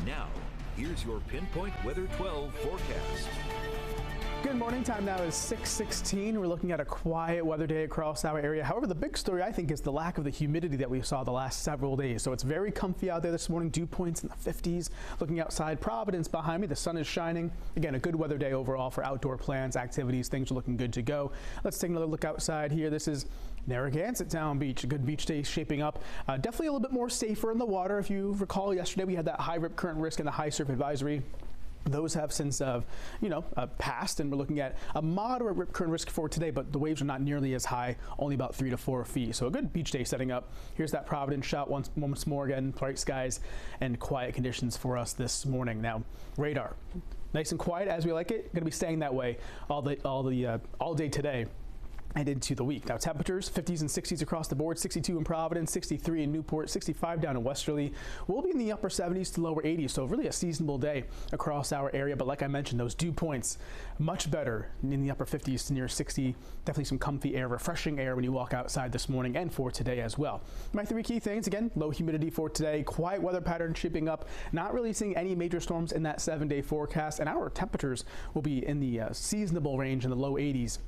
Now, here's your Pinpoint Weather 12 forecast. Good morning. Time now is 6:16. We're looking at a quiet weather day across our area. However, the big story, I think, is the lack of the humidity that we saw the last several days. So it's very comfy out there this morning. Dew points in the 50s. Looking outside, Providence behind me. The sun is shining. Again, a good weather day overall for outdoor plans, activities. Things are looking good to go. Let's take another look outside here. This is Narragansett Town Beach. A good beach day shaping up. Definitely a little bit more safer in the water. If you recall, yesterday we had that high rip current risk and the high surf advisory. Those have since, passed, and we're looking at a moderate rip current risk for today, but the waves are not nearly as high, only about 3 to 4 feet. So a good beach day setting up. Here's that Providence shot once more again, bright skies and quiet conditions for us this morning. Now, radar, nice and quiet as we like it. Going to be staying that way all day today and into the week. Now, temperatures 50s and 60s across the board. 62 in Providence, 63 in Newport, 65 down in Westerly. We'll be in the upper 70s to lower 80s, so really a seasonable day across our area. But like I mentioned, those dew points much better in the upper 50s to near 60. Definitely some comfy air, refreshing air when you walk outside this morning and for today as well. My three key things, again, low humidity for today, quiet weather pattern shaping up, not really seeing any major storms in that 7-day forecast, and our temperatures will be in the seasonable range in the low 80s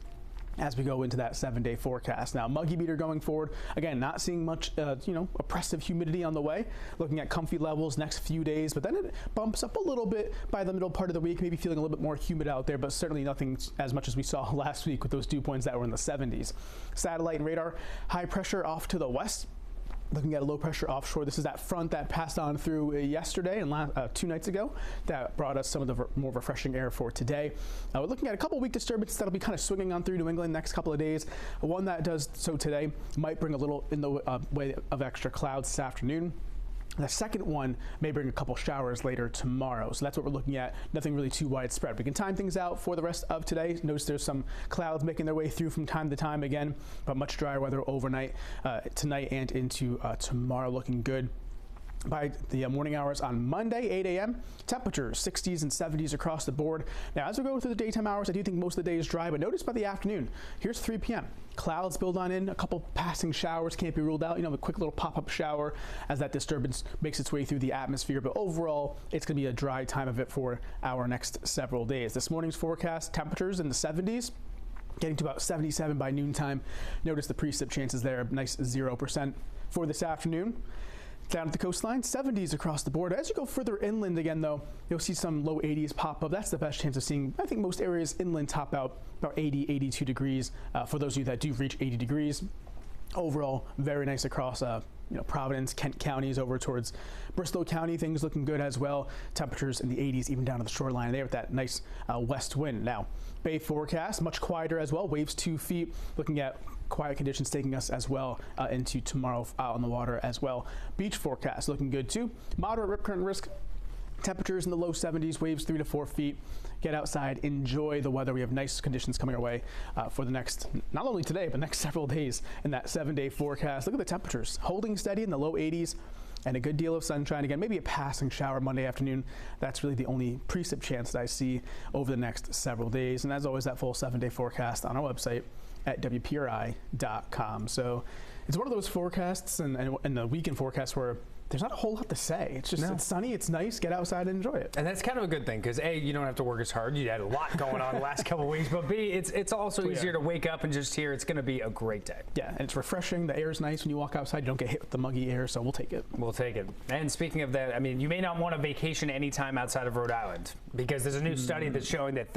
as we go into that 7-day forecast. Now, muggy beater going forward. Again, not seeing much, oppressive humidity on the way. Looking at comfy levels next few days, but then it bumps up a little bit by the middle part of the week, maybe feeling a little bit more humid out there, but certainly nothing as much as we saw last week with those dew points that were in the 70s. Satellite and radar, high pressure off to the west. Looking at a low pressure offshore. This is that front that passed on through yesterday and 2 nights ago that brought us some of the more refreshing air for today. We're looking at a couple weak disturbances that'll be kind of swinging on through New England next couple of days. One that does so today might bring a little in the way of extra clouds this afternoon. The second one may bring a couple showers later tomorrow. So that's what we're looking at. Nothing really too widespread. We can time things out for the rest of today. Notice there's some clouds making their way through from time to time again, but much drier weather overnight, tonight and into tomorrow, looking good. By the morning hours on Monday, 8 a.m., temperatures 60s and 70s across the board. Now, as we go through the daytime hours, I do think most of the day is dry, but notice by the afternoon, here's 3 p.m. Clouds build on in, a couple passing showers can't be ruled out. A quick little pop-up shower as that disturbance makes its way through the atmosphere. But overall, it's going to be a dry time of it for our next several days. This morning's forecast, temperatures in the 70s. Getting to about 77 by noontime. Notice the precip chances there, nice 0% for this afternoon. Down at the coastline, 70s across the board. As you go further inland again, though, you'll see some low 80s pop up. That's the best chance of seeing. I think most areas inland top out about 80, 82 degrees for those of you that do reach 80 degrees. Overall, very nice across Providence, Kent counties over towards Bristol County. Things looking good as well. Temperatures in the 80s, even down to the shoreline there with that nice west wind. Now, Bay forecast, much quieter as well. Waves 2 feet. Looking at quiet conditions taking us as well into tomorrow out on the water as well. Beach forecast looking good too. Moderate rip current risk. Temperatures in the low 70s, waves 3 to 4 feet. Get outside, enjoy the weather. We have nice conditions coming our way for the next, not only today, but next several days in that 7-day forecast. Look at the temperatures holding steady in the low 80s and a good deal of sunshine. Again, maybe a passing shower Monday afternoon. That's really the only precip chance that I see over the next several days. And as always, that full 7-day forecast on our website at WPRI.com. So it's one of those forecasts and the weekend forecast where there's not a whole lot to say. It's just It's sunny, it's nice, get outside and enjoy it. And that's kind of a good thing because A, you don't have to work as hard. You had a lot going on the last couple of weeks, but B, it's also easier to wake up and just hear it's going to be a great day. Yeah, and it's refreshing. The air is nice when you walk outside. You don't get hit with the muggy air, so we'll take it. We'll take it. And speaking of that, I mean, you may not want to vacation anytime outside of Rhode Island because there's a new study that's showing that